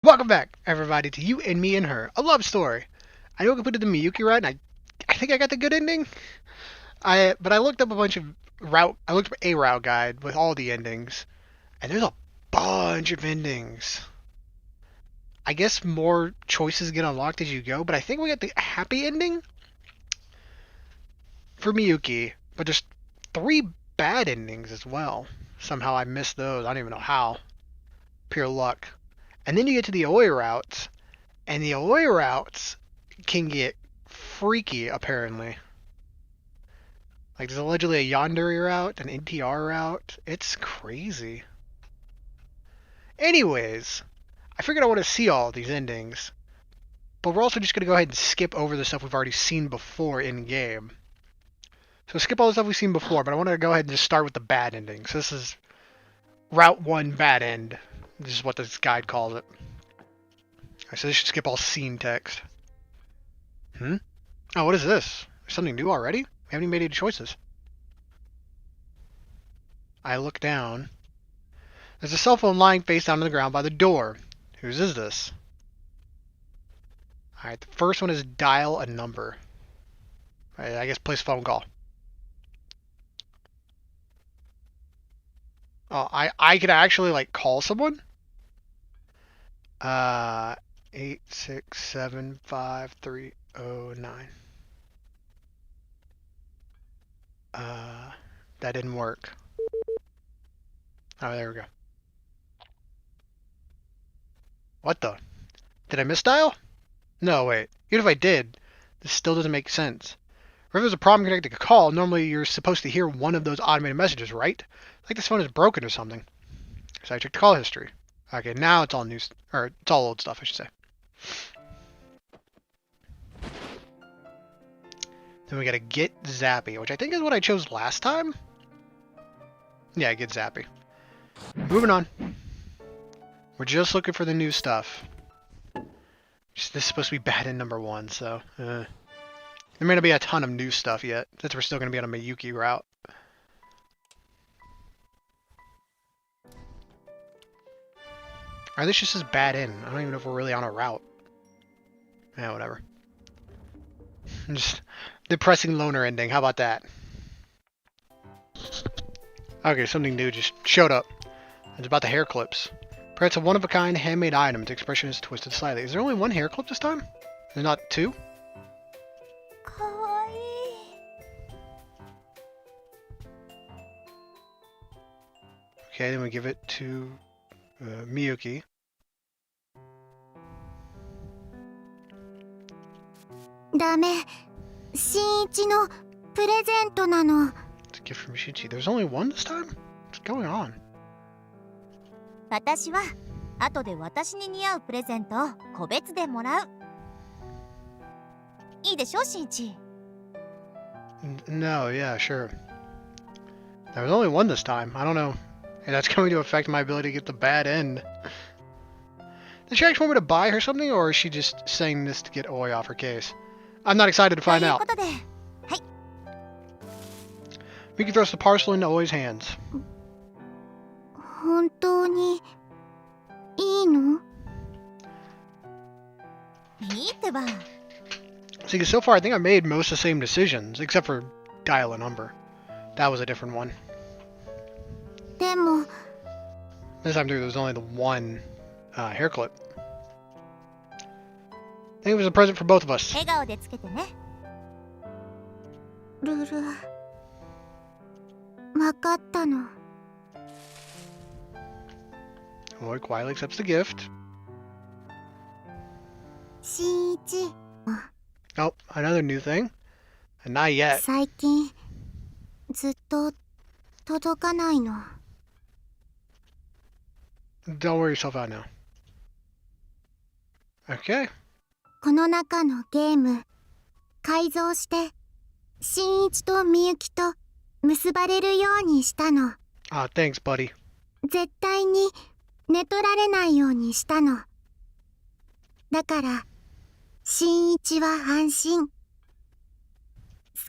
Welcome back, everybody, to You and Me and Her, a love story. I know I completed the Miyuki route, and I think I got the good ending. But I looked up a bunch of I looked up a route guide with all the endings, and there's a bunch of endings. I guess more choices get unlocked as you go, but I think we got the happy ending for Miyuki, but there's 3 bad endings as well. Somehow I missed those. I don't even know how. Pure luck. And then you get to the Oi routes, and the Oi routes can get freaky, apparently. Like, there's allegedly a Yandere route, an NTR route. It's crazy. Anyways, I figured I want to see all of these endings, but we're also just going to go ahead and skip over the stuff we've already seen before in-game. So skip all the stuff we've seen before, but I want to go ahead and just start with the bad ending. So this is Route 1 Bad End. This is what this guide calls it. Alright, so this should skip all scene text. Oh, what is this? There's something new already? We haven't even made any choices. I look down. There's a cell phone lying face down on the ground by the door. Whose is this? Alright, the first one is dial a number. I guess place phone call. Oh, I could actually, like, call someone? 8675309. That didn't work. Oh, there we go. What the? Did I misdial? No, wait. Even if I did, this still doesn't make sense. If there's a problem connecting a call, normally you're supposed to hear one of those automated messages, right? Like this phone is broken or something. So I checked the call history. Okay, now it's all new, or it's all old stuff, I should say. Then we gotta get Zappy, which I think is what I chose last time. Yeah, get Zappy. Moving on. We're just looking for the new stuff. This is supposed to be bad in number 1, so... There may not be a ton of new stuff yet, since we're still going to be on a Miyuki route. Or this just says bad in. I don't even know if we're really on a route. Yeah, whatever. Just depressing loner ending. How about that? Okay, something new just showed up. It's about the hair clips. Perhaps a one-of-a-kind handmade item. Its expression is twisted slightly. Is there only one hair clip this time? There's not 2? Okay, then we give it to Miyuki. It's a gift from Shinichi. There's only one this time? What's going on? 私は後で私に似合うプレゼントを個別でもらう。いいでしょ、しんいち。No, yeah, sure. There was only one this time. I don't know. Hey, that's going to affect my ability to get the bad end. Does she actually want me to buy her something, or is she just saying this to get Oi off her case? I'm not excited to find out. Miyuki throws the parcel into Oi's hands. 本当にいいの？いいってば。See, so far I think I made most of the same decisions, except for dial a number. That was a different one. でも This time through, there was only the one hair clip. I think it was a present for both of us. 笑顔でつけてね。ルル、わかったの。Oi quietly accepts the gift. しんいち。Oh, another new thing. And not yet. 最近ずっと届かないの。Don't worry yourself out now. Okay. この中のゲーム改造してしんいちとみゆきと結ばれるようにしたの。Ah, thanks, buddy. 絶対に寝取られないようにしたの。だからしんいちは安心。好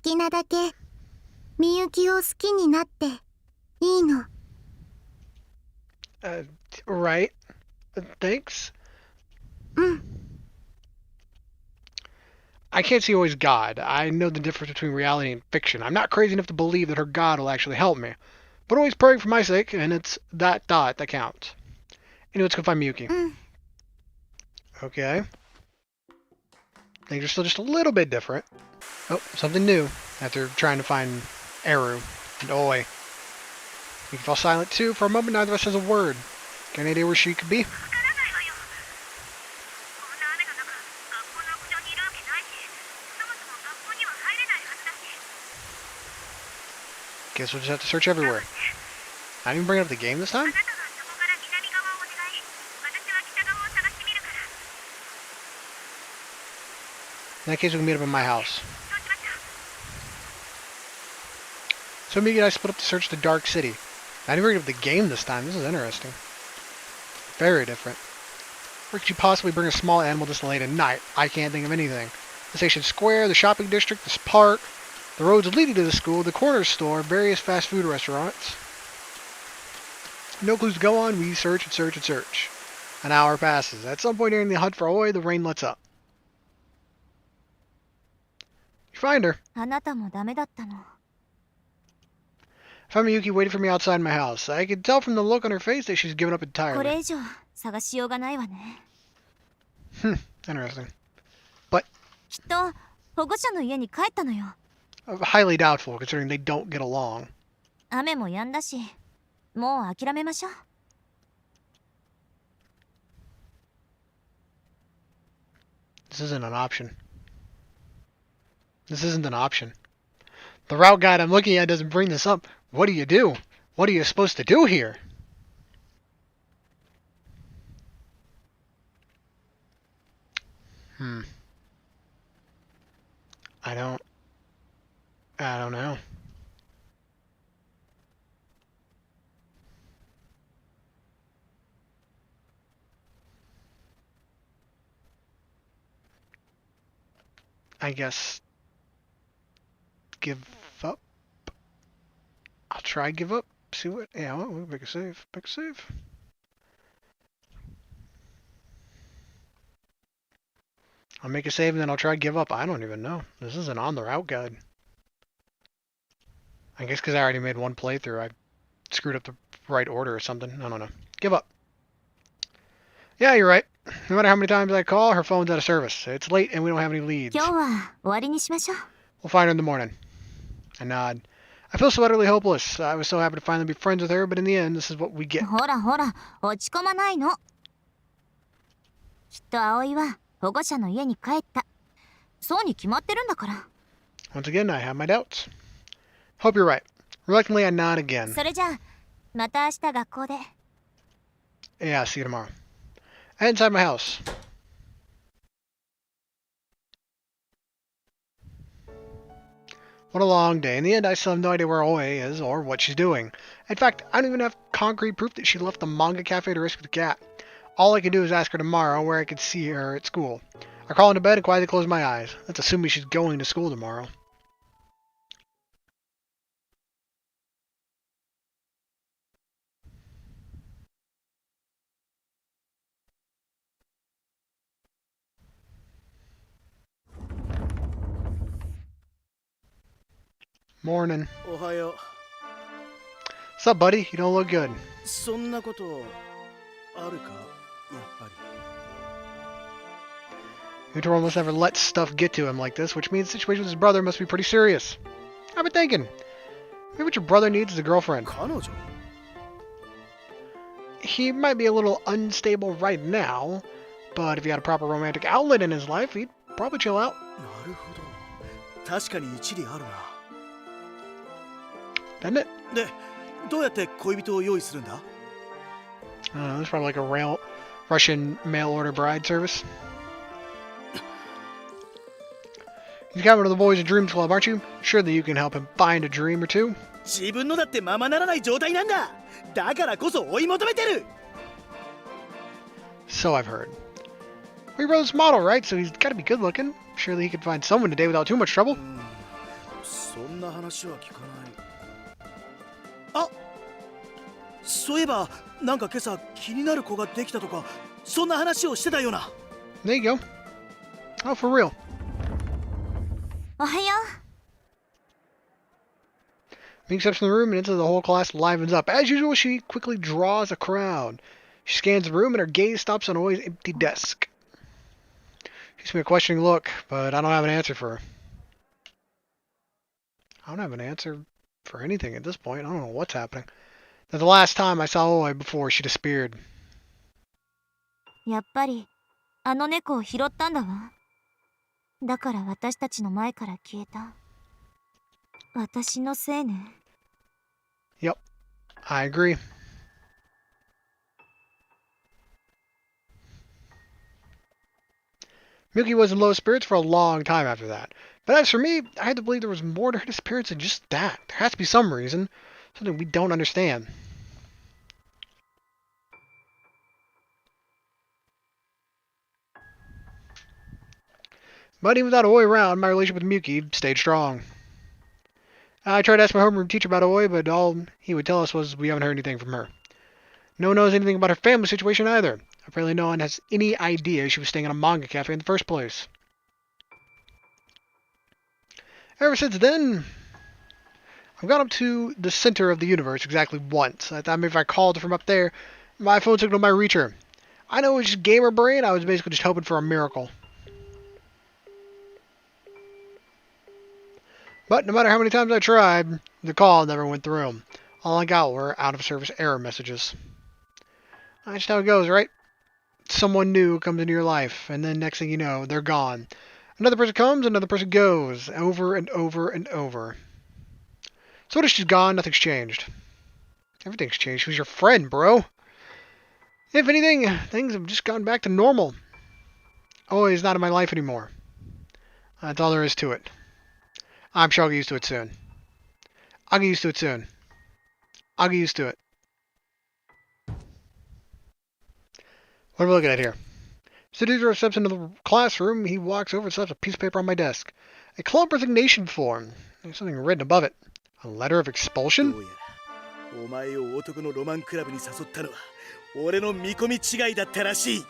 きなだけみゆきを好きになっていいの。Right. Thanks. I can't see Oi's God. I know the difference between reality and fiction. I'm not crazy enough to believe that her God will actually help me. But Oi's praying for my sake, and it's that thought that counts. Anyway, let's go find Miyuki. Okay. Things are still just a little bit different. Oh, something new after trying to find Eru and Oi. We can fall silent too. For a moment, neither of us has a word. Got any idea where she could be? Guess we'll just have to search everywhere. I didn't even bring up the game this time? In that case, we can meet up at my house. So Miyuki and I split up to search the Dark City. I didn't bring up the game this time. This is interesting. Very different. Where could you possibly bring a small animal this late at night? I can't think of anything. The station square, the shopping district, this park, the roads leading to the school, the corner store, various fast food restaurants. No clues to go on. We search and search and search. An hour passes. At some point during the hunt for Oi, the rain lets up. You find her. I found Miyuki waiting for me outside my house. I could tell from the look on her face that she's given up entirely. Interesting. But highly doubtful, considering they don't get along. This isn't an option. This isn't an option. The route guide I'm looking at doesn't bring this up. What do you do? What are you supposed to do here? I don't know. I guess give up. I'll try give up. See what? Yeah, well, we'll make a save. Make a save. I'll make a save and then I'll try give up. I don't even know. This isn't on the route guide. I guess because I already made one playthrough, I screwed up the right order or something. I don't know. Give up. Yeah, you're right. No matter how many times I call, her phone's out of service. It's late and we don't have any leads. We'll find her in the morning. I nod. I feel so utterly hopeless. I was so happy to finally be friends with her, but in the end, this is what we get. Once again, I have my doubts. Hope you're right. Reluctantly, I nod again. Yeah, see you tomorrow. I head inside my house. What a long day. In the end, I still have no idea where Oi is or what she's doing. In fact, I don't even have concrete proof that she left the manga cafe to rescue the cat. All I can do is ask her tomorrow where I could see her at school. I crawl into bed and quietly close my eyes. That's assuming she's going to school tomorrow. Morning. Ohayo. What's up, buddy? You don't look good. そんなことあるかやっぱり Utor almost never lets stuff get to him like this, which means the situation with his brother must be pretty serious. I've been thinking, maybe what your brother needs is a girlfriend. 彼女 He might be a little unstable right now, but if he had a proper romantic outlet in his life, he'd probably chill out. なるほど確かに一理あるな Doesn't it? でどうやって恋人を用意するんだ I don't know, it's probably like a Russian mail order bride service. He's got one of the boys in Dreams Club, aren't you? Sure that you can help him find a dream or two. 自分のだってままならない状態なんだだからこそ追い求めてる So I've heard. Well, your brother's model, right? So he's got to be good looking. Surely he could find someone today without too much trouble. そんな話は聞かないあそういえばなんか今朝気になる子ができたとかそんな話をしてたような There you go. Oh, for real. おはよ Miyuki steps in the room and into the whole class livens up. As usual, she quickly draws a crowd. She scans the room and her gaze stops on Oi's empty desk. She gives me a questioning look, but I don't have an answer for her. I don't have an answer for anything at this point. I don't know what's happening. Now, the last time I saw Oi before she disappeared. う。やっぱりあの猫を拾ったんだわ。だから私たちの前から消えた。私のせいね。 Yep, I agree. Miyuki was in low spirits for a long time after that. But as for me, I had to believe there was more to her disappearance than just that. There has to be some reason. Something we don't understand. But even without Oi around, my relationship with Miyuki stayed strong. I tried to ask my homeroom teacher about Oi, but all he would tell us was we haven't heard anything from her. No one knows anything about her family situation either. Apparently no one has any idea she was staying in a manga cafe in the first place. Ever since then, I've gone up to the center of the universe exactly once. I thought maybe if I called her from up there, my phone signal might reach her. I know it was just gamer brain, I was basically just hoping for a miracle. But no matter how many times I tried, the call never went through. All I got were out-of-service error messages. That's just how it goes, right? Someone new comes into your life, and then next thing you know, they're gone. Another person comes, another person goes, over and over and over. So what if she's gone, nothing's changed? Everything's changed. Who's your friend, bro? If anything, things have just gone back to normal. Oh, he's not in my life anymore. That's all there is to it. I'm sure I'll get used to it soon. I'll get used to it soon. I'll get used to it. What am I looking at here? Susuki steps into the classroom. He walks over and slaps a piece of paper on my desk. A club resignation form. There's something written above it. A letter of expulsion? お前を男のロマンクラブに誘ったのは俺の見込み違いだったらしい。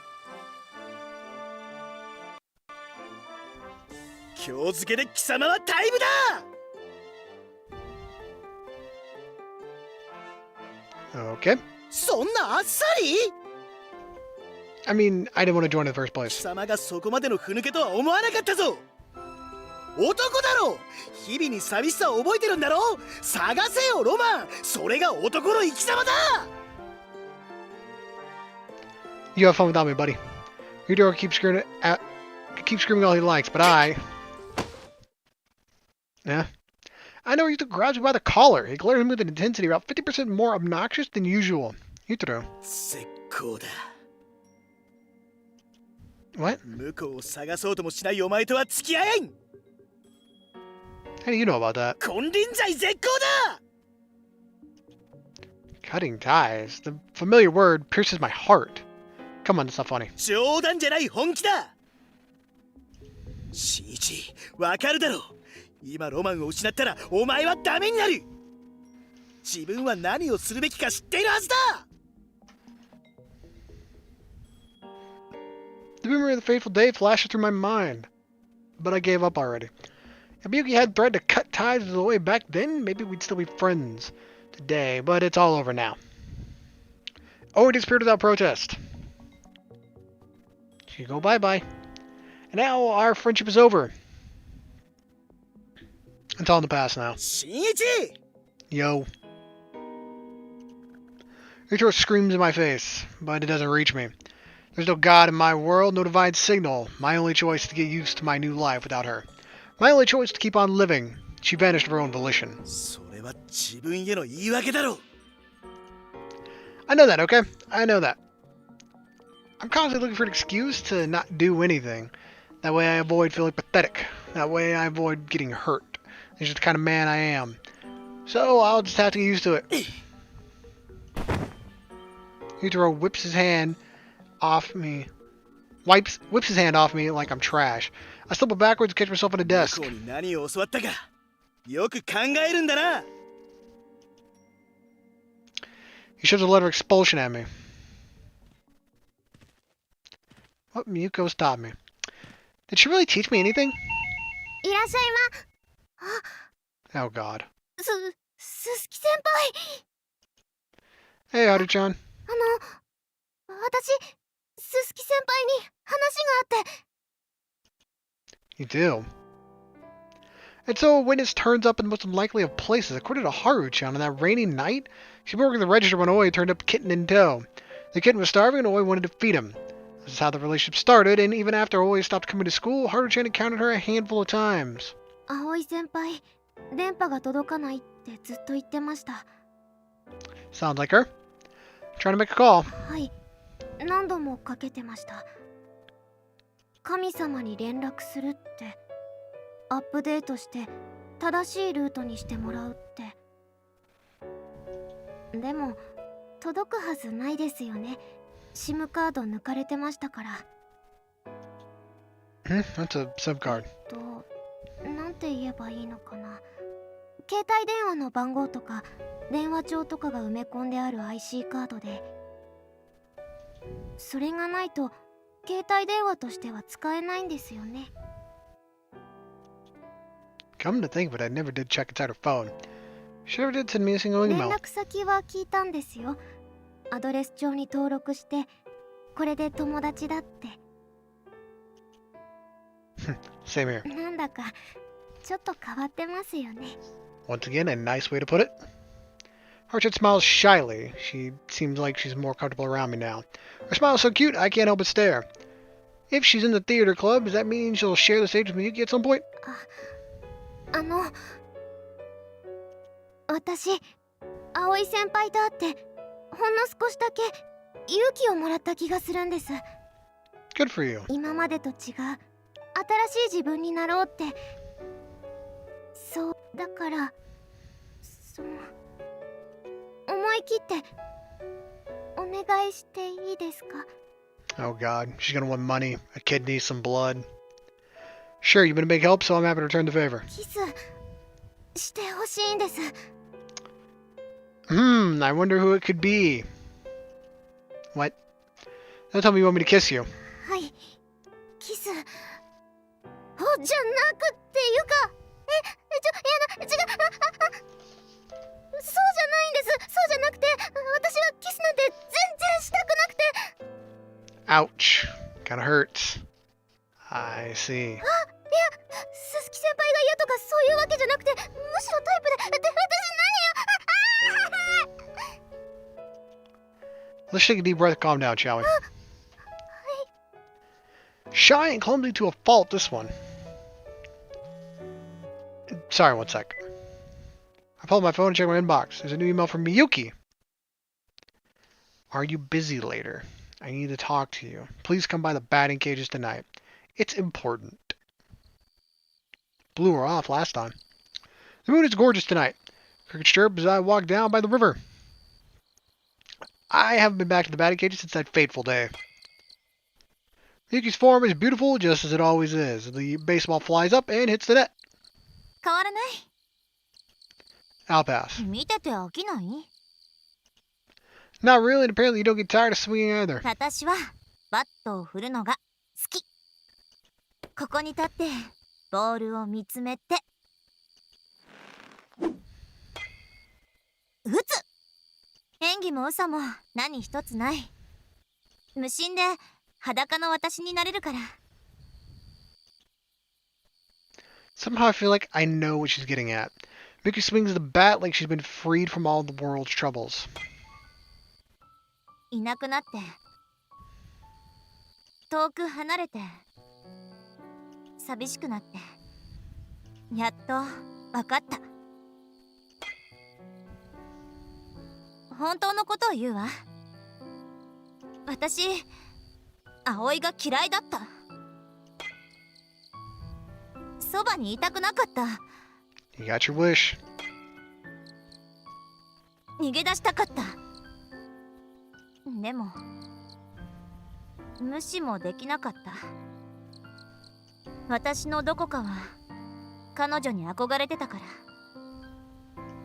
今日付けで貴様はタイムだ。Okay. そんなあっさり I mean, I didn't want to join in the first place. 貴様がそこまでのふぬけとは思わなかったぞ。男だろ。日々に寂しさを覚えてるんだろ。探せよロマン。それが男の生き様だ。You have fun without me, buddy. Hero keeps screaming all he likes, but Yeah. I know Yuto grabs me by the collar. He glares at me with an intensity about 50% more obnoxious than usual. Yuto. 絶好だ。 What? 向こうを探そうともしないお前とは付き合えん。 How do you know about that? 金輪際絶好だ。 Cutting ties. The familiar word pierces my heart. Come on, it's not funny. 冗談じゃない本気だ。新一、わかるだろう。今ロマンを失ったらお前はダメになる。自分は何をするべきか知っているはずだ。 The memory of the fateful day flashes through my mind. But I gave up already. If Miyuki had threatened to cut ties with the way back then, maybe we'd still be friends today, but it's all over now. Oh, it disappeared without protest. She go bye-bye. And now our friendship is over. It's all in the past now. 新一 Yo. Ichiro screams in my face, but it doesn't reach me. There's no God in my world, no divine signal. My only choice is to get used to my new life without her. My only choice is to keep on living. She vanished of her own volition. それは自分への言い訳だろ。 I know that, okay? I know that. I'm constantly looking for an excuse to not do anything. That way I avoid feeling pathetic. That way I avoid getting hurt. It's just the kind of man I am. So I'll just have to get used to it. Yutaro whips his hand off me. Whips his hand off me like I'm trash. I stumble backwards and catch myself on the desk. 向こうに何を教わったかよく考えるんだな。 He shows a letter of expulsion at me. What Miyuko stopped me. Did she really teach me anything? いらっしゃいま。 Oh god. すすき先輩。 Hey, Haru-chan. 私すすき先輩に話があって。 You do. And so a witness turns up in the most unlikely of places. According to Haru-chan, on that rainy night, she'd been working the register when Oi turned up kitten in tow. The kitten was starving and Oi wanted to feed him. This is how the relationship started, and even after Oi stopped coming to school, Haru-chan encountered her a handful of times. 葵先輩、電波が届かないってずっと言ってました。 Sounds like her. Trying to make a call. はい、何度もかけてました。神様に連絡するって、アップデートして正しいルートにしてもらうって。でも届くはずないですよね。SIM カード抜かれてましたから。That's a SIM card. なんて言えばいいのかな。携帯電話の番号とか電話帳とかが埋め込んである IC カードで、それがないと携帯電話としては使えないんですよね。 Come to think of it, I never did check inside her phone. She never did send me a single 連 email. 絡先は聞いたんですよ。アドレス帳に登録してこれで友達だって。 Same here. なんだかちょっと変わってますよね。 Once again, a nice way to put it. Haru-chan smiles shyly. She seems like she's more comfortable around me now. Her smile is so cute, I can't help but stare. If she's in the theater club, does that mean she'll share the stage with Miyuki at some point? 私、葵先輩と会ってほんの少しだけ勇気をもらった気がするんです。 Good for you. 今までと違う新しい自分になろうって。そうだから、思い切ってお願いしていいですか？ Oh god, she's gonna want money. A kid needs some blood. Sure, you've been a big help, so I'm happy to return the favor. キスしてほしいんです。 I wonder who it could be. What? Don't tell me you want me to kiss you. はい、キス。じゃなくっていうか、違う、そうじゃないんです。そうじゃなくて、私はキスなんて全然したくなくて。 Ouch. Kinda hurts. I see. いや、すすき先輩が嫌とかそういうわけじゃなくて、むしろタイプで、私何よ。 Let's take a deep breath and calm down, shall we? Shy and clumsy to a fault, this one. Sorry, one sec. I pulled my phone and checked my inbox. There's a new email from Miyuki. Are you busy later? I need to talk to you. Please come by the batting cages tonight. It's important. Blew her off last time. The moon is gorgeous tonight. Crickets chirp as I walk down by the river. I haven't been back to the batting cages since that fateful day. Miyuki's form is beautiful just as it always is. The baseball flies up and hits the net. 変わらない。 I'll pass. 見てて飽きない？ Not really, and apparently you don't get tired of swinging either. 私はバットを振るのが好き。ここに立ってボールを見つめて打つ。演技も嘘も何一つない。無心で裸の私になれるから。 Somehow I feel like I know what she's getting at. Miyuki swings the bat like she's been freed from all the world's troubles. いなくなって遠く離れて寂しくなってやっと分かった。本当のことを言うわ。私、葵が嫌いだった。そばにいたくなかった。 You got your wish. 逃げ出したかった。でも無視もできなかった。私のどこかは彼女に憧れてたから。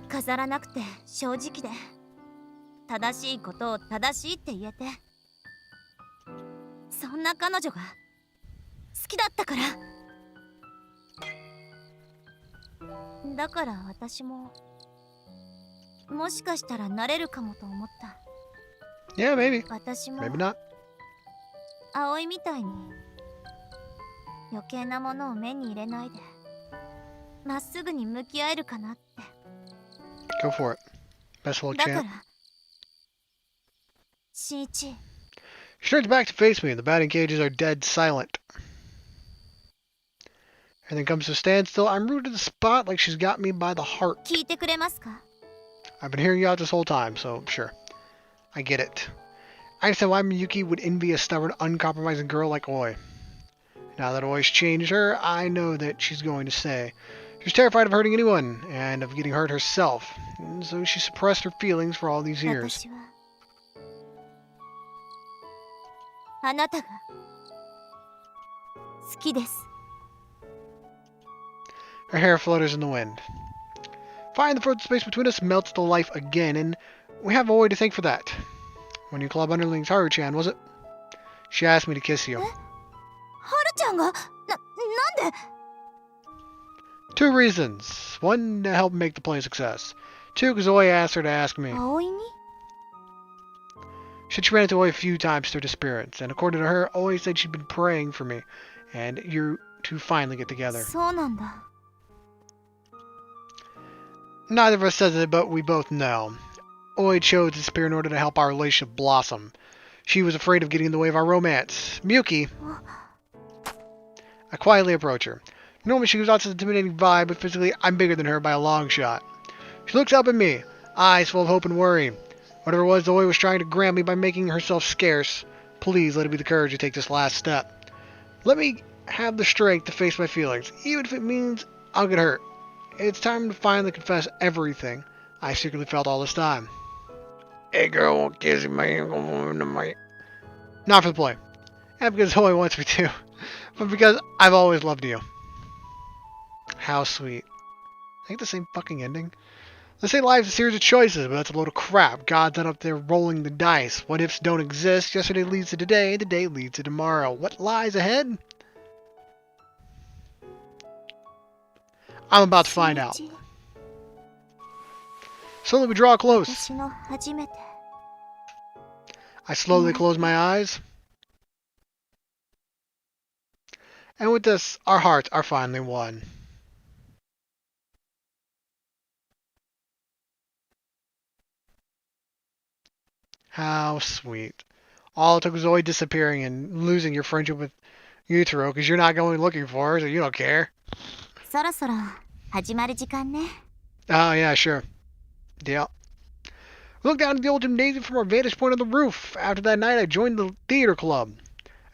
飾らなくて正直で正しいことを正しいって言えて、そんな彼女が好きだったから。だから私ももしかしたらなれるかもと思った。 Yeah, maybe. 私も Maybe not. 葵みたいに余計なものを目に入れないでまっすぐに向き合えるかなって。 Go for it. Best of luck, だか champ. ら新一 She turns back to face me, and the batting cages are dead silent. Everything comes to a standstill. I'm rooted to the spot like she's got me by the heart. 聞いてくれますか？ I've been hearing you out this whole time, so sure. I get it. I understand why Miyuki would envy a stubborn, uncompromising girl like Oi. Now that Oi's changed her, I know that she's going to stay. She's terrified of hurting anyone, and of getting hurt herself, and so she suppressed her feelings for all these years. 私はあなたが好きです。 Her hair flutters in the wind. Finding the frozen space between us melts to life again, and we have Oi to thank for that. When you club underlings Haru-chan, was it? She asked me to kiss you. はるちゃんがなんで Two reasons. One, to help make the play a success. Two, because Oi asked her to ask me. 葵に She ran into Oi a few times through disappearance, and according to her, Oi said she'd been praying for me, and you two finally get together. そうなんだ。 Neither of us says it, but we both know. Oi chose to disappear in order to help our relationship blossom. She was afraid of getting in the way of our romance. Miyuki. I quietly approach her. Normally she gives off an intimidating vibe, but physically I'm bigger than her by a long shot. She looks up at me, eyes full of hope and worry. Whatever it was, Oi was trying to grant me by making herself scarce. Please let it be the courage to take this last step. Let me have the strength to face my feelings, even if it means I'll get hurt. It's time to finally confess everything I secretly felt all this time. Hey girl, won't kiss you, man. Not for the play. And because Oi wants me to. But because I've always loved you. How sweet. I think the same fucking ending. They say life's a series of choices, but that's a load of crap. God's not up there rolling the dice. What ifs don't exist. Yesterday leads to today. The day leads to tomorrow. What lies ahead? I'm about to find out. 新一 Slowly we draw close. 私の初めて I slowly close my eyes. And with this, our hearts are finally one. How sweet. All it took was Zoe disappearing and losing your friendship with Yutaro because you're not going looking for her, so you don't care. そろそろ始まる時間ね。 Oh, yeah, sure. Yeah. We looked down at the old gymnasium from our vantage point on the roof. After that night, I joined the theater club.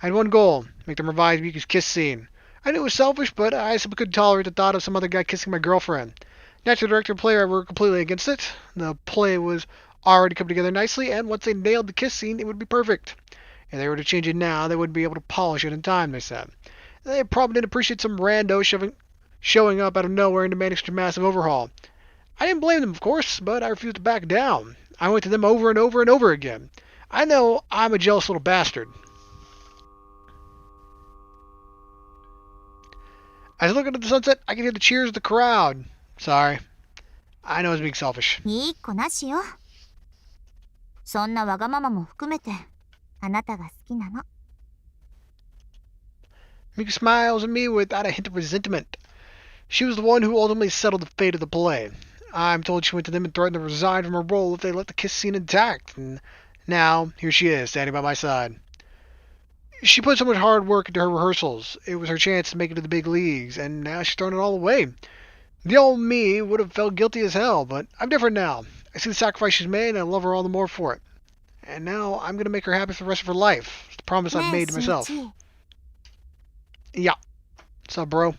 I had one goal, make them revise Miyuki's kiss scene. I knew it was selfish, but I simply couldn't tolerate the thought of some other guy kissing my girlfriend. Naturally, the director and player were completely against it. The play was already come together nicely, and once they nailed the kiss scene, it would be perfect. If they were to change it now, they wouldn't be able to polish it in time, they said. They probably didn't appreciate some rando showing up out of nowhere and demanding such a massive overhaul. I didn't blame them, of course, but I refused to back down. I went to them over and over and over again. I know I'm a jealous little bastard. As I look into the sunset, I can hear the cheers of the crowd. Sorry. I know I was being selfish. いい子なしよ。そんなわがままも含めてあなたが好きなの。 Miyuki smiles at me without a hint of resentment. She was the one who ultimately settled the fate of the play. I'm told she went to them and threatened to resign from her role if they left the kiss scene intact. And now, here she is, standing by my side. She put so much hard work into her rehearsals. It was her chance to make it to the big leagues, and now she's thrown it all away. The old me would have felt guilty as hell, but I'm different now. I see the sacrifice she's made, and I love her all the more for it. And now I'm going to make her happy for the rest of her life. It's the promise I've made to myself. ねえ、 Yeah. What's up, bro?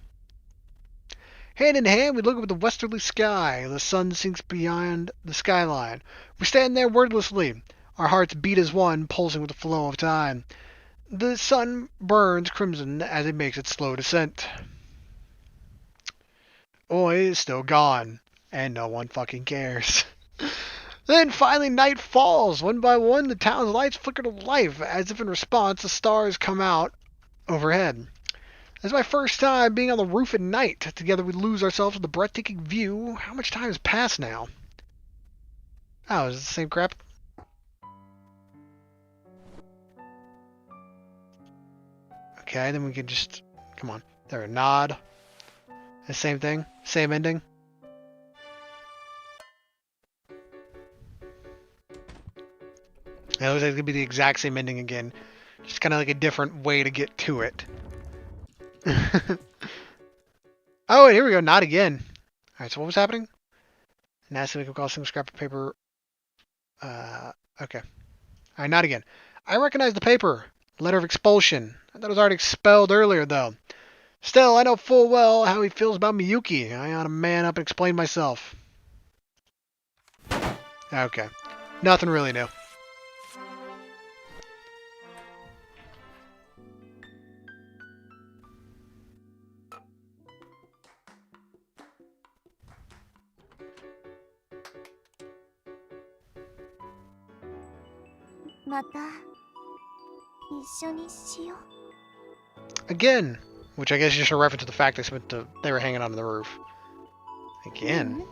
Hand in hand, we look up at the westerly sky. The sun sinks beyond the skyline. We stand there wordlessly, our hearts beat as one, pulsing with the flow of time. The sun burns crimson as it makes its slow descent. Oi is still gone, and no one fucking cares. Then finally night falls. One by one, the town's lights flicker to life, as if in response the stars come out overhead. This is my first time being on the roof at night. Together we lose ourselves in the breathtaking view. How much time has passed now? Oh, is it the same crap? Okay, then we can just... Come on. There, nod. The same thing? Same ending? Yeah, it looks like it could be the exact same ending again. Just kind of like a different way to get to it. Oh, and here we go. Not again. Alright, so what was happening? Nasty make a call single scrap of paper. Okay. Alright, not again. I recognize the paper. Letter of expulsion. I thought it was already expelled earlier, though. Still, I know full well how he feels about Miyuki. I ought to man up and explain myself. Okay. Nothing really new. Again. Which I guess is just a reference to the fact they were hanging onto the roof. Again.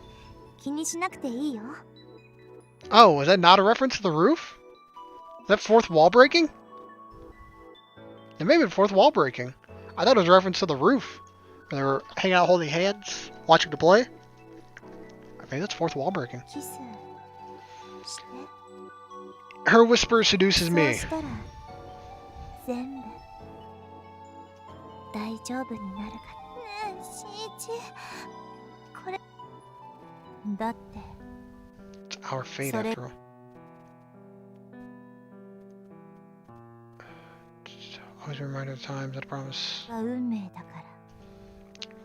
Oh, was that not a reference to the roof? Is that fourth wall breaking? It may have been fourth wall breaking. I thought it was a reference to the roof. Where they were hanging out holding hands, watching the play. Maybe that's fourth wall breaking. Her whisper seduces me. It's our fate after all. Always a reminder of times, I promise.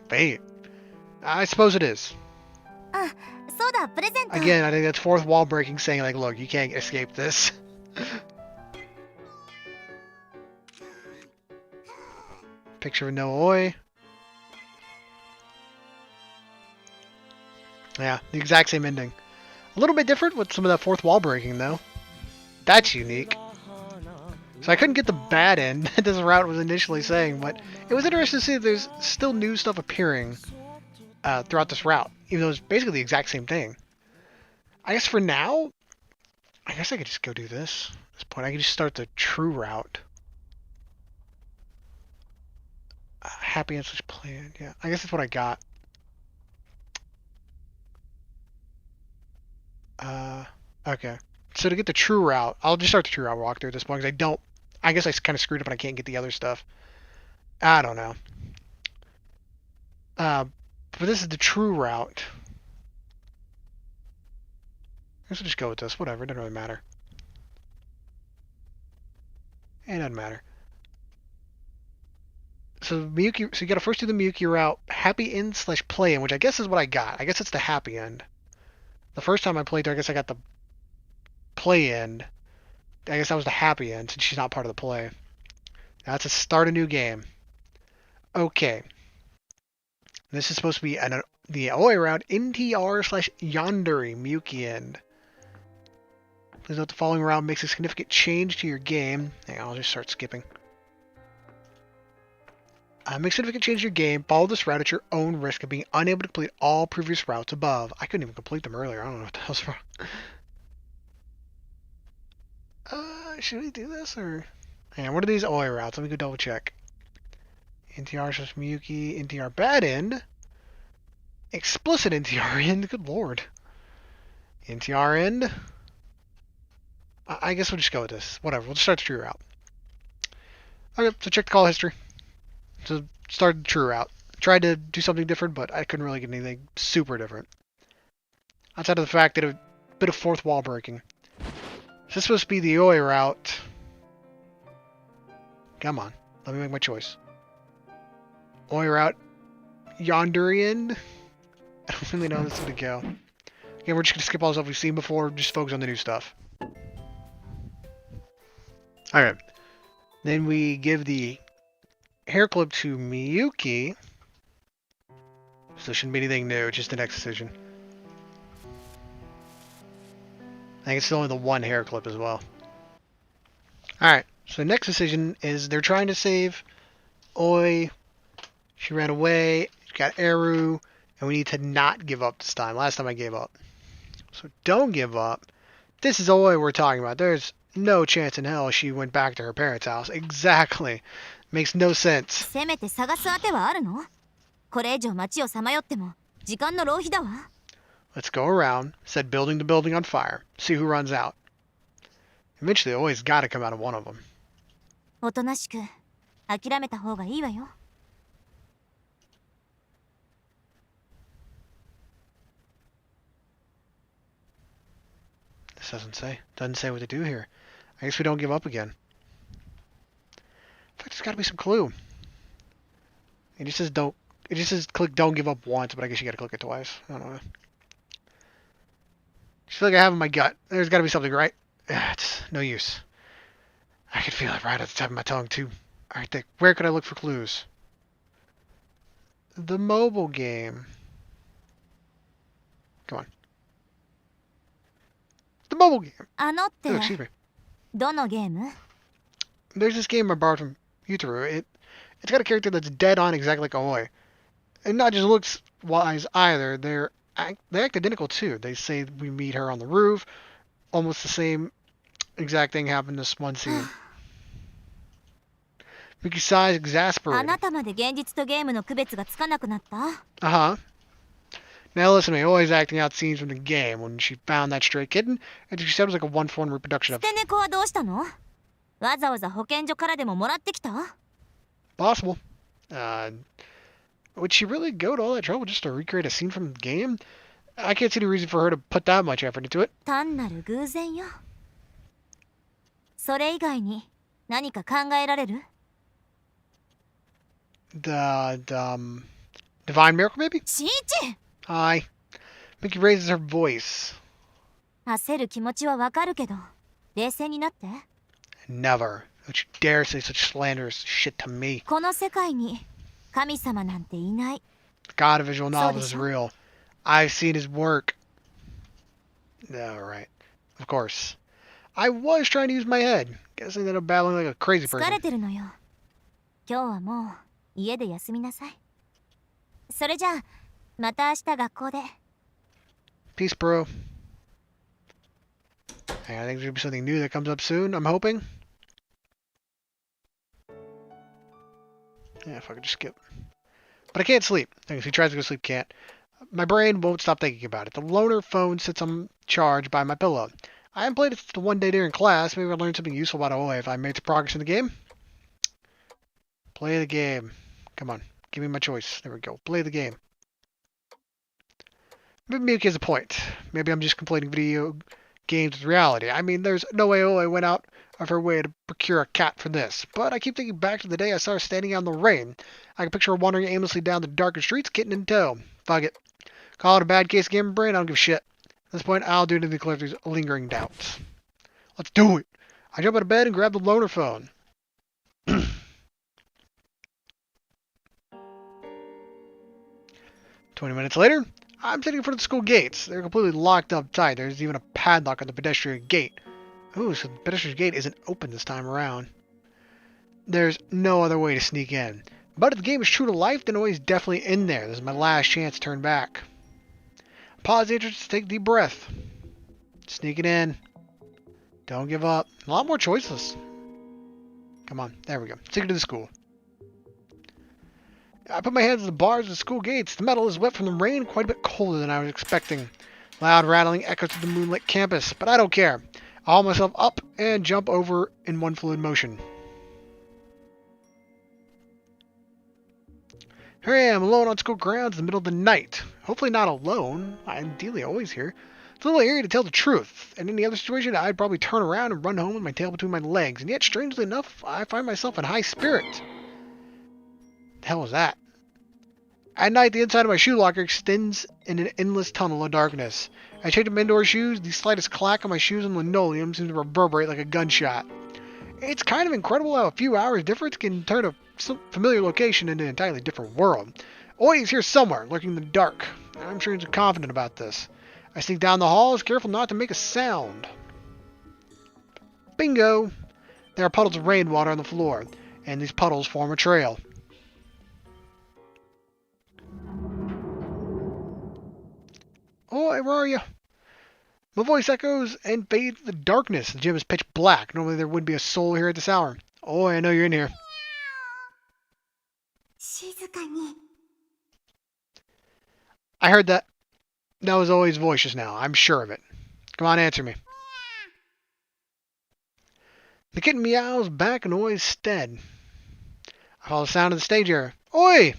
Fate. I suppose it is. Again, I think that's fourth wall breaking, saying like, look, you can't escape this. Picture of no oi. Yeah, the exact same ending. A little bit different with some of that fourth wall breaking, though. That's unique. So I couldn't get the bad end that this route was initially saying, but it was interesting to see that there's still new stuff appearing throughout this route, even though it's basically the exact same thing. I guess for now, I guess I could just go do this. At this point, I could just start the true route. Happy and such plan. Yeah, I guess that's what I got. Okay. So to get the true route, I'll just start the true route walkthrough at this point because I guess I kind of screwed up and I can't get the other stuff. I don't know. But this is the true route. I guess I'll just go with this. Whatever, it doesn't really matter. It doesn't matter. So Miyuki, so you gotta first do the Miyuki route, happy end / play in, which I guess is what I got. I guess it's the happy end. The first time I played there, I guess I got the play end. I guess that was the happy end since she's not part of the play. Now it's a start a new game. Okay. This is supposed to be the Aoi route, NTR / Yandere Miyuki end. Please note the following route makes a significant change to your game. Hang on, I'll just start skipping. Make significant change to your game. Follow this route at your own risk of being unable to complete all previous routes above. I couldn't even complete them earlier. I don't know what the hell's wrong. Should we do this or? Hang on, what are these Oi routes? Let me go double check. NTR / Miyuki, NTR bad end. Explicit NTR end. Good lord. NTR end. I guess we'll just go with this. Whatever. We'll just start the true route. Okay, so check the call history. So started the true route. Tried to do something different, but I couldn't really get anything super different. Outside of the fact that a bit of fourth wall breaking. Is this supposed to be the Oi route? Come on. Let me make my choice. Oi route. Yandere. I don't really know how this is going to go. Again, we're just going to skip all the stuff we've seen before. Just focus on the new stuff. Alright. Then we give the hair clip to Miyuki. So it shouldn't be anything new. It's just the next decision. I think it's still only the one hair clip as well. Alright. So the next decision is they're trying to save Oi She ran away. She got Eru. And we need to not give up this time. Last time I gave up. So don't give up. This is all we're talking about. There's no chance in hell she went back to her parents' house. Exactly. Makes no sense. せめて探す当てはあるの？これ以上街をさまよっても時間の浪費だわ。 Let's go around, set building to building on fire. See who runs out. Eventually, always gotta come out of one of them. おとなしく諦めた方がいいわよ。 This doesn't say what to do here. I guess we don't give up again. In fact, there's gotta be some clue. It just says click don't give up once, but I guess you gotta click it twice. I don't know. Just feel like I have in my gut. There's gotta be something, right? It's no use. I can feel it right at the tip of my tongue too. Alright, where could I look for clues? The mobile game. Come on. The mobile game. あのって Oh, excuse me. どのゲーム？ There's this game I borrowed from Yutaru. It's got a character that's dead on exactly like Aoi. And not just looks wise either. They act identical too. They say we meet her on the roof. Almost the same exact thing happened in this one scene. Miyuki sighs あ exasperated. なたまで現実とゲームの区別がつかなくなった？ Uh-huh. Now listen to me, always acting out scenes from the game when she found that stray kitten, and she said it was like a one-for-one reproduction 捨 of て猫はどうしたの？わざわざ保健所からでももらってきた？ possible. Would she really go to all that trouble just to recreate a scene from the game? I can't see any reason for her to put that much effort into it. 単なる偶然よ。それ以外に何か考えられる？ Divine Miracle, maybe? しんいち！ Hi. Miyuki raises her voice. 焦る気持ちはわかるけど、冷静になって。 Never. Don't you dare say such slanderous shit to me. この世界に神様なんていない。 The god of visual novels is そうでしょ？ real. I've seen his work. Alright. Of course. I was trying to use my head. Guessing that I'm battling like a crazy 疲れ person. てるのよ。今日はもう家で休みなさい。それじゃあ、また明日学校で。 Peace, bro. Hey, I think there's gonna be something new that comes up soon, I'm hoping. Yeah, if I could just skip. But I can't sleep. If he tries to go sleep, can't. My brain won't stop thinking about it. The loner phone sits on charge by my pillow. I haven't played it the one day during class. Maybe I'll learn something useful about Aoi if I made some progress in the game. Play the game. Come on. Give me my choice. There we go. Play the game. Maybe Miyuki has a point. Maybe I'm just conflating video games with reality. I mean, there's no way Aoi went out of her way to procure a cat for this. But I keep thinking back to the day I saw her standing out in the rain. I can picture her wandering aimlessly down the darker streets, kitten in tow. Fuck it. Call it a bad case of gamer brain, I don't give a shit. At this point, I'll do anything to clear these lingering doubts. Let's do it! I jump out of bed and grab the loner phone. 20 minutes later, I'm sitting in front of the school gates. They're completely locked up tight. There's even a padlock on the pedestrian gate. Ooh, so the pedestrian gate isn't open this time around. There's no other way to sneak in. But if the game is true to life, then Oi's definitely in there. This is my last chance to turn back. Pause the entrance to take a deep breath. Sneak it in. Don't give up. A lot more choices. Come on, there we go. Take it to the school. I put my hands on the bars of the school gates. The metal is wet from the rain, quite a bit colder than I was expecting. Loud rattling echoes through the moonlit campus, but I don't care. I haul myself up and jump over in one fluid motion. Here I am, alone on school grounds in the middle of the night. Hopefully not alone. Ideally always here. It's a little eerie to tell the truth. In any other situation, I'd probably turn around and run home with my tail between my legs. And yet, strangely enough, I find myself in high spirit. The hell was that? At night, the inside of my shoe locker extends in an endless tunnel of darkness. I change my indoor shoes. The slightest clack on my shoes on linoleum seems to reverberate like a gunshot. It's kind of incredible how a few hours difference can turn a familiar location into an entirely different world. Oi is here somewhere, lurking in the dark. I'm sure he's confident about this. I sneak down the halls, careful not to make a sound. Bingo! There are puddles of rainwater on the floor, and these puddles form a trail. Oi, where are you? My voice echoes and fades to the darkness. The gym is pitch black. Normally there would be a soul here at this hour. Oi, I know you're in here. 静かに。 I heard that. That was Oi's voice just now. I'm sure of it. Come on, answer me. The kitten meows back in Oi's stead. I follow the sound of the stage area. Oi!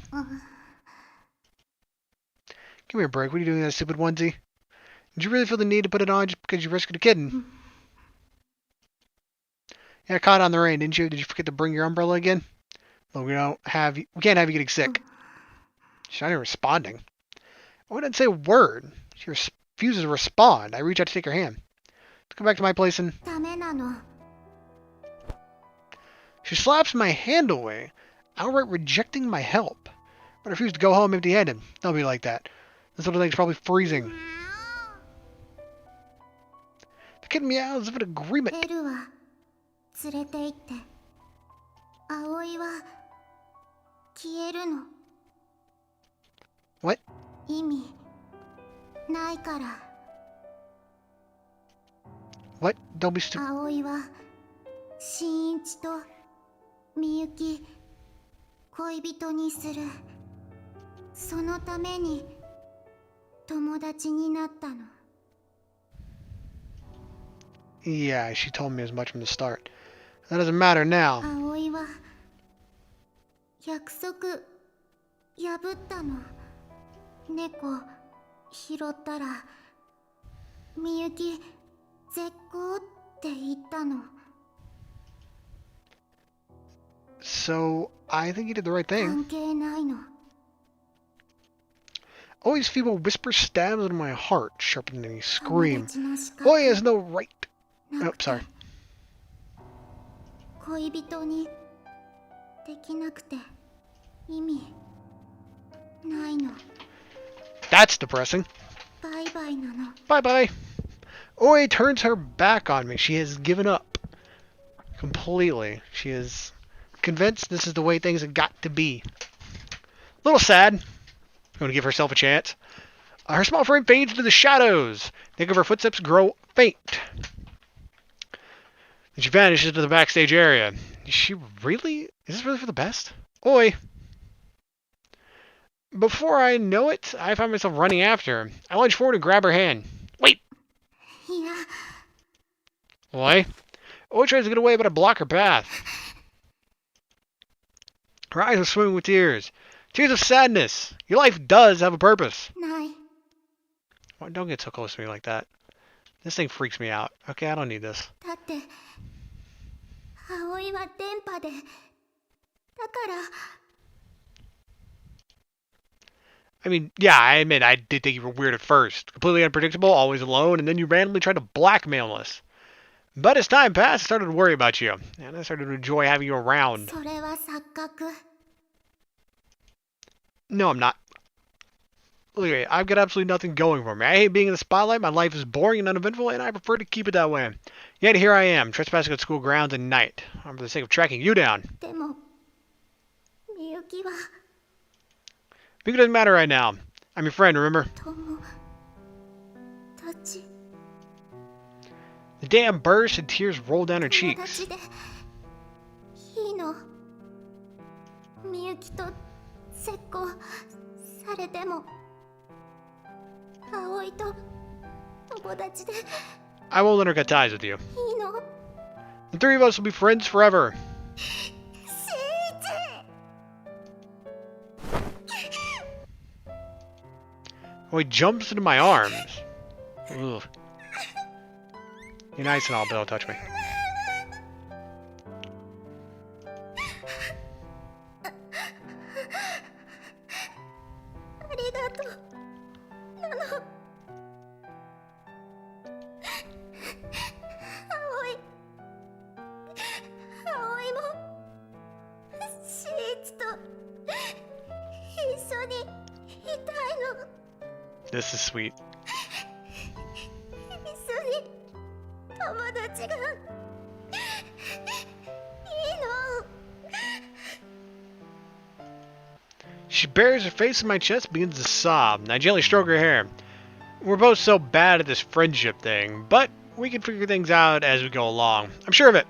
Give me a break. What are you doing in that stupid onesie? Did you really feel the need to put it on just because you rescued a kitten? Yeah, I caught on the rain, didn't you? Did you forget to bring your umbrella again? Well, we can't have you getting sick. She's not even responding. I didn't say a word. She refuses to respond. I reach out to take her hand. Let's go back to my place and... ダメなの。 She slaps my hand away, outright rejecting my help. But I refuse to go home empty-handed. Don't be like that. This little thing's probably freezing. The kitten meows as if in agreement. エルは連れて行って。葵は消えるの。 What? 意味ないから。 What? Don't be stupid. 葵は新一とみゆき恋人にする。そのために友達になったの。 Yeah, she told me as much from the start. That doesn't matter now. 葵は約束破ったの。猫拾ったらみゆき絶好って言ったの。 So, I think you did the right thing. 関係ないの。 Always feeble whisper stabs into my heart, sharper than any 友 scream. 達の資 Oi 格 has no right. な Oh, くて sorry. 恋人にできなくて意味ないの。 That's depressing. バイバイなの。 Bye bye. Oi turns her back on me. She has given up. Completely. She is convinced this is the way things have got to be. A little sad. Going to give herself a chance. Her small frame fades into the shadows. Think of her footsteps grow faint. Then she vanishes into the backstage area. Is this really for the best? Oi. Before I know it, I find myself running after her. I lunge forward and grab her hand. Wait! いや Oi? Oi tries to get away, but I block her path. Her eyes are swimming with tears. Tears of sadness. Your life does have a purpose. ない。 Well, don't get so close to me like that. This thing freaks me out. Okay, I don't need this. だって葵は電波で。だから I mean, yeah, I admit I did think you were weird at first. Completely unpredictable, always alone, and then you randomly tried to blackmail us. But as time passed, I started to worry about you, and I started to enjoy having you around. それは錯覚。 No, I'm not. Look at me, I've got absolutely nothing going for me. I hate being in the spotlight, my life is boring and uneventful, and I prefer to keep it that way. Yet here I am, trespassing at school grounds at night, for the sake of tracking you down. でもみゆきは It doesn't matter right now. I'm your friend, remember? 友達。 The dam burst and tears rolled down her 友 cheeks. 達でいいの。みゆきと絶交されても葵と友達でい I won't let her cut ties with you. いの。 The three of us will be friends forever. しんいち Oh, he jumps into my arms. Ugh. You're nice and all, but don't touch me. ありがとう。なの。葵もしんいちと一緒にいたいの。 This is sweet. 一緒に友達がいいの。 She buries her face in my chest and begins to sob, and I gently stroke her hair. We're both so bad at this friendship thing, but we can figure things out as we go along. I'm sure of it.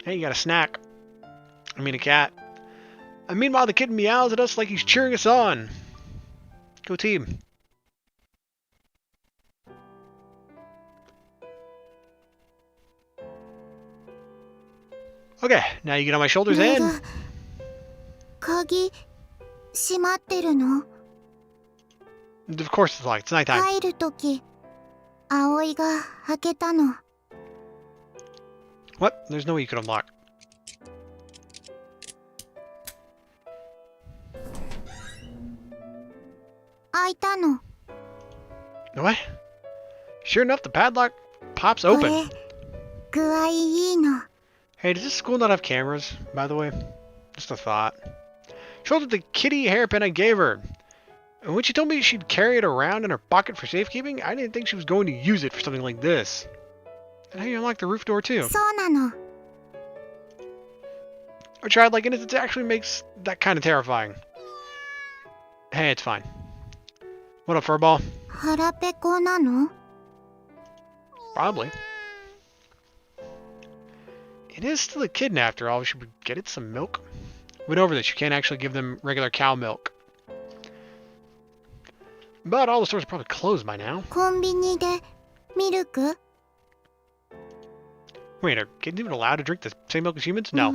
Hey, you got a snack. I mean a cat. And meanwhile, the kitten meows at us like he's cheering us on. Go team. Okay, now you get on my shoulders and... 鍵閉まってるの？ Of course it's locked. It's nighttime. 入るとき葵が開けたの。 What? There's no way you could unlock. What? Sure enough, the padlock pops これ open. 具合いいの。 Hey, does this school not have cameras, by the way? Just a thought. Showed her the kitty hairpin I gave her. And when she told me she'd carry it around in her pocket for safekeeping, I didn't think she was going to use it for something like this. And how you unlock the roof door too? そうなの。 Or childlike innocence actually makes that kind of terrifying. Hey, it's fine. What up, furball? 腹ペコなの？ Probably. It is still a kitten after all. Should we get it some milk? Went over this. You can't actually give them regular cow milk. But all the stores are probably closed by now. コンビニでミルク？ Wait, are kittens even allowed to drink the same milk as humans? No.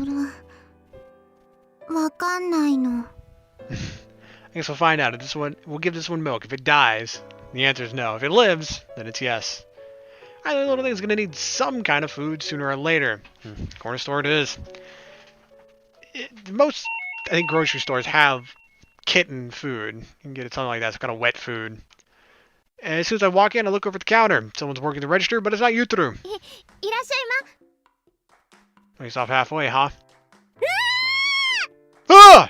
わかんないの。 I guess we'll find out. If this one, we'll give this one milk. If it dies, the answer is no. If it lives, then it's yes. Either little thing's gonna need some kind of food sooner or later. Corner store it is. Most, I think, grocery stores have kitten food. You can get it something like that, some kind of wet food. And as soon as I walk in, I look over at the counter. Someone's working the register, but it's not Yuturu. いらっしゃいま。 He's off halfway, huh? Ah!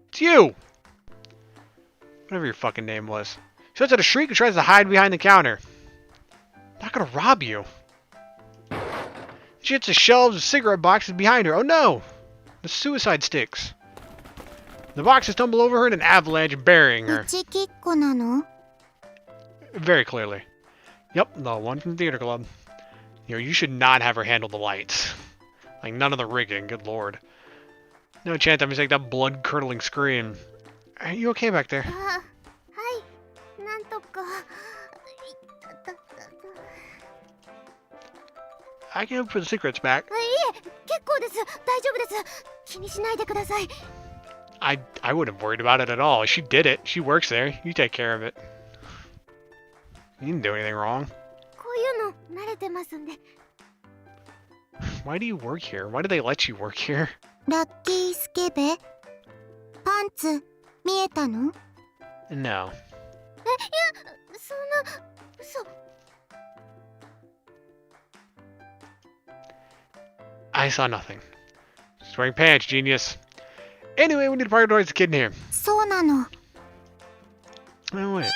It's you! Whatever your fucking name was. She lets out a shriek and tries to hide behind the counter. Not gonna rob you. She hits the shelves of cigarette boxes behind her. Oh no! The suicide sticks. The boxes tumble over her in an avalanche, burying her. うちきっこなの？ Very clearly. Yep, the one from the theater club. You know, you should not have her handle the lights. Like, none of the rigging, good lord. No chance I'm gonna take that blood-curdling scream. Are you okay back there? あ、はい、なんとか。 I can help put the cigarettes back. いえ、結構です。大丈夫です。気にしないでください。 I wouldn't have worried about it at all. She did it. She works there. You take care of it. You didn't do anything wrong. こういうの慣れてますんで。 Why do you work here? Why do they let you work here? ラッキースケベ？パンツ見えたの？ No. え、いや、そんな、嘘。 I saw nothing. She's wearing pants, genius. Anyway, we need to prioritize the kid in here. そうなの。 Oh, wait.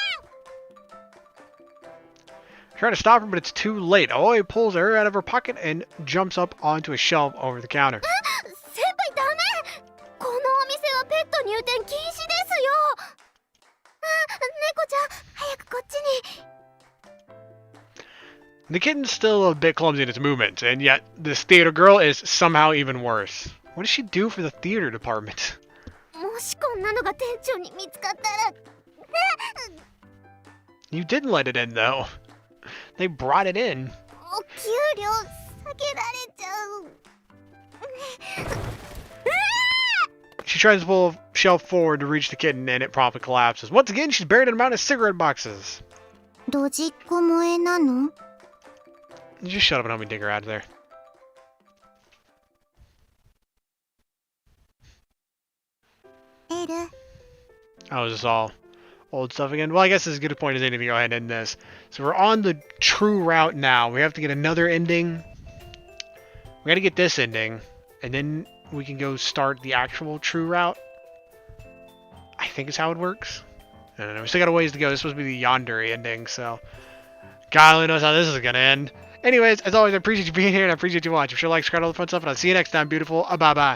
Try to stop her, but it's too late. Aoi pulls her out of her pocket and jumps up onto a shelf over the counter. 先輩ダメ。このお店はペット入店禁止ですよ。あ、猫ちゃん、早くこっちに。 The kitten's still a bit clumsy in its movements, and yet this theater girl is somehow even worse. What does she do for the theater department? もしこんなのが店長に見つかったら。 You didn't let it in, though. They brought it in. お給料下げられちゃう。 She tries to pull a shelf forward to reach the kitten, and it promptly collapses. Once again, she's buried in a mountain of cigarette boxes. ドジっ子萌えなの？ Just shut up and help me dig her out of there. Oh, is this all old stuff again? Well, I guess this is as good a point as any to go ahead and end this. So we're on the true route now. We have to get another ending. We got to get this ending, and then we can go start the actual true route. I think is how it works. I don't know. We still got a ways to go. This is supposed to be the Yandere ending, so God only knows how this is gonna end. Anyways, as always, I appreciate you being here and I appreciate you watching. If you like, subscribe, all the fun stuff, and I'll see you next time, beautiful. Bye bye.